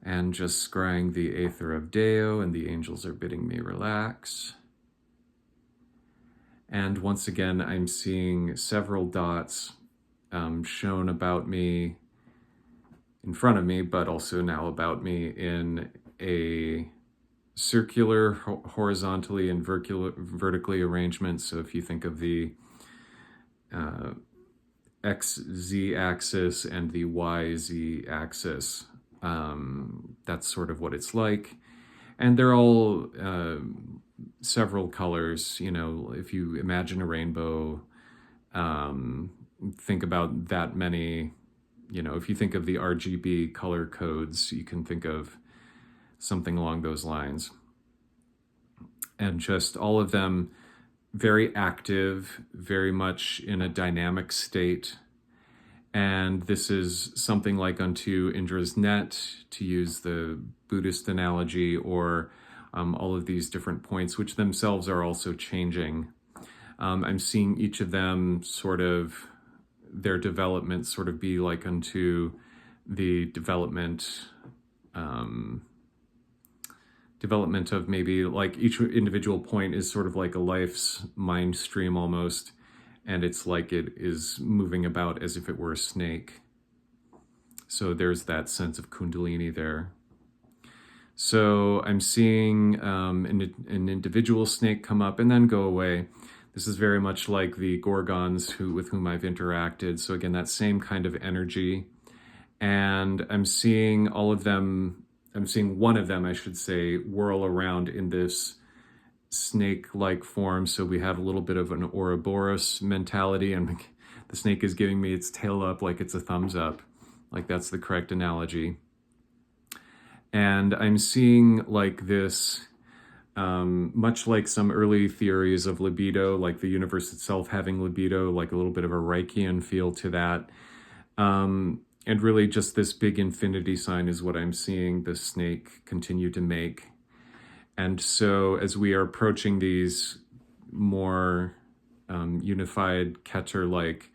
And just scrying the Aethyr of DEO, and the angels are bidding me relax. And once again, I'm seeing several dots shown about me in front of me, but also now about me in a circular, horizontally and vertically arrangement. So if you think of the XZ axis and the YZ axis, that's sort of what it's like. And they're all several colors. You know, if you imagine a rainbow, think about that many. You know, if you think of the RGB color codes, you can think of something along those lines. And just all of them very active, very much in a dynamic state. And this is something like unto Indra's net, to use the Buddhist analogy, or all of these different points, which themselves are also changing. I'm seeing each of them sort of, their development sort of be like unto the development of maybe like each individual point is sort of like a life's mind stream almost, and it's like it is moving about as if it were a snake. So there's that sense of kundalini there. So I'm seeing an individual snake come up and then go away. This is very much like the Gorgons with whom I've interacted. So again, that same kind of energy. And I'm seeing all of them, I'm seeing one of them, I should say, whirl around in this snake-like form. So we have a little bit of an Ouroboros mentality, and the snake is giving me its tail up like it's a thumbs up. Like that's the correct analogy. And I'm seeing like this, much like some early theories of libido, like the universe itself having libido, like a little bit of a Reichian feel to that. And really just this big infinity sign is what I'm seeing the snake continue to make. And so as we are approaching these more unified Keter-like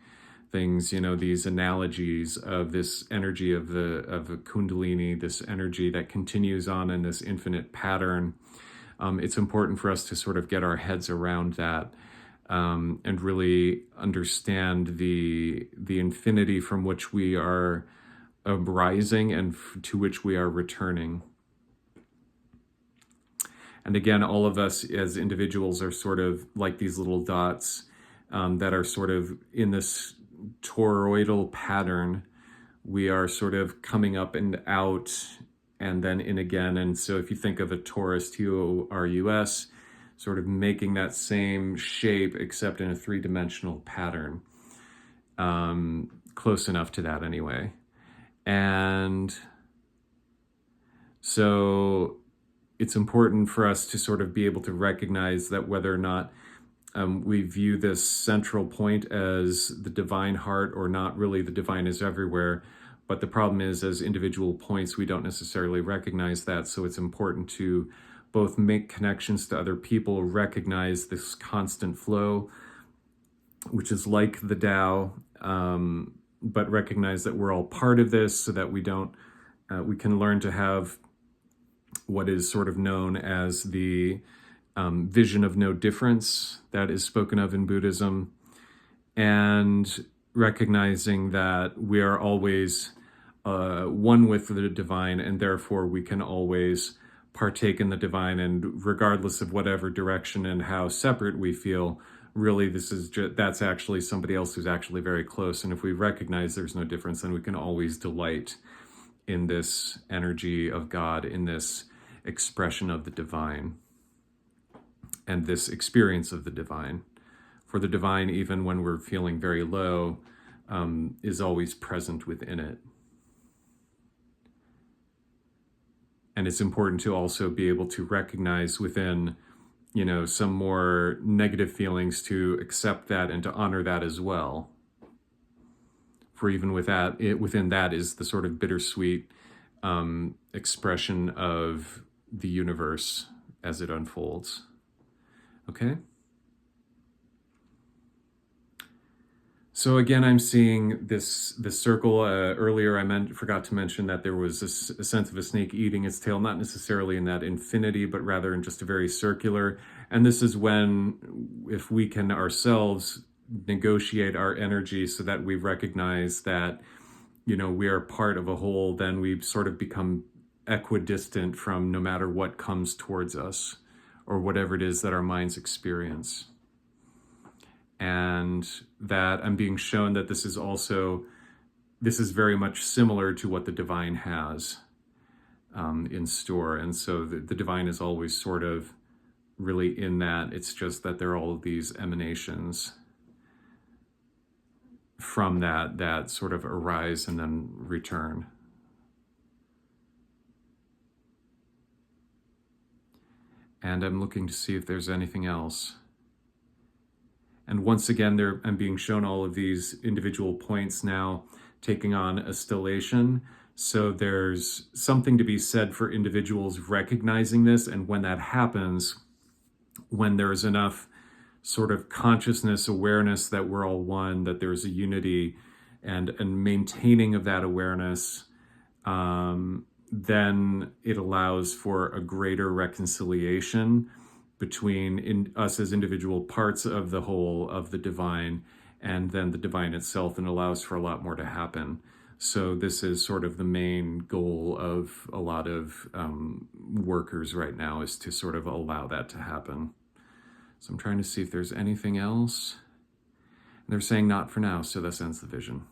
things, you know, these analogies of this energy of a Kundalini, this energy that continues on in this infinite pattern, it's important for us to sort of get our heads around that and really understand the infinity from which we are rising and to which we are returning. And again, all of us as individuals are sort of like these little dots that are sort of in this toroidal pattern. We are sort of coming up and out and then in again. And so if you think of a torus, T-O-R-U-S, sort of making that same shape except in a three-dimensional pattern. Close enough to that anyway. And so it's important for us to sort of be able to recognize that whether or not we view this central point as the divine heart or not, really the divine is everywhere. But the problem is, as individual points, we don't necessarily recognize that. So it's important to both make connections to other people, recognize this constant flow, which is like the Tao, but recognize that we're all part of this so that we can learn to have what is sort of known as the vision of no difference that is spoken of in Buddhism, and recognizing that we are always one with the divine, and therefore we can always partake in the divine, and regardless of whatever direction and how separate we feel, really that's actually somebody else who's actually very close. And if we recognize there's no difference, then we can always delight in this energy of God, in this expression of the divine, and this experience of the divine. For the divine, even when we're feeling very low, is always present within it. And it's important to also be able to recognize within, you know, some more negative feelings, to accept that and to honor that as well. For even with that, within that is the sort of bittersweet expression of the universe as it unfolds. Okay? So again, I'm seeing this circle. Earlier, I forgot to mention that there was a sense of a snake eating its tail, not necessarily in that infinity, but rather in just a very circular. And this is when, if we can ourselves negotiate our energy so that we recognize that, we are part of a whole, then we sort of become equidistant from no matter what comes towards us or whatever it is that our minds experience. And that I'm being shown that this is very much similar to what the divine has in store. And so the divine is always sort of really in that. It's just that there are all of these emanations from that sort of arise and then return. And I'm looking to see if there's anything else. And once again, I'm being shown all of these individual points now taking on a stellation. So there's something to be said for individuals recognizing this. And when that happens, when there's enough sort of consciousness, awareness that we're all one, that there's a unity and maintaining of that awareness, then it allows for a greater reconciliation between us as individual parts of the whole of the divine and then the divine itself, and allows for a lot more to happen. So this is sort of the main goal of a lot of workers right now, is to sort of allow that to happen. So I'm trying to see if there's anything else. And they're saying not for now, so this ends the vision.